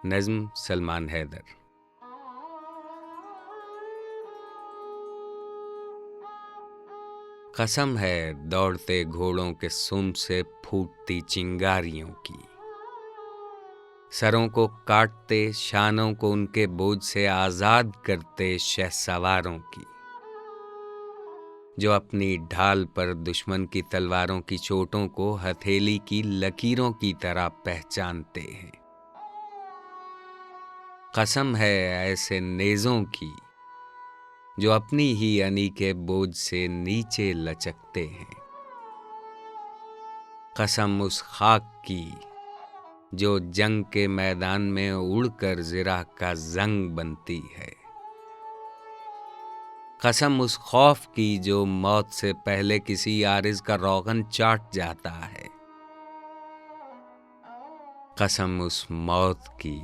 नज़्म सलमान हैदर। कसम है दौड़ते घोड़ों के सुम से फूटती चिंगारियों की, सरों को काटते, शानों को उनके बोझ से आज़ाद करते शहसवारों की, जो अपनी ढाल पर दुश्मन की तलवारों की चोटों को हथेली की लकीरों की तरह पहचानते हैं। कसम है ऐसे नेज़ों की जो अपनी ही अनी के बोझ से नीचे लचकते हैं। कसम उस खाक की जो जंग के मैदान में उड़कर ज़िरा का जंग बनती है। कसम उस खौफ की जो मौत से पहले किसी आरिज़ का रोगन चाट जाता है। कसम उस मौत की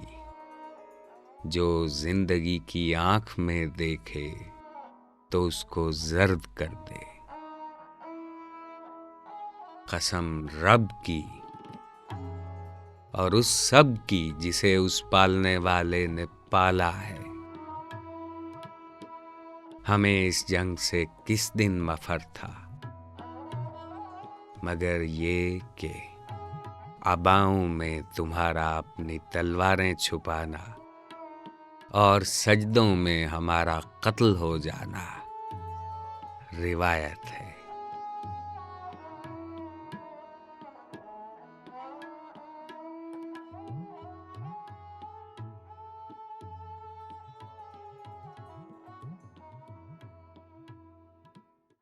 जो जिंदगी की आंख में देखे तो उसको जर्द कर दे। कसम रब की और उस सब की जिसे उस पालने वाले ने पाला है। हमें इस जंग से किस दिन मफर था, मगर ये कि आबाओं में तुम्हारा अपनी तलवारें छुपाना और सजदों में हमारा कत्ल हो जाना रिवायत है।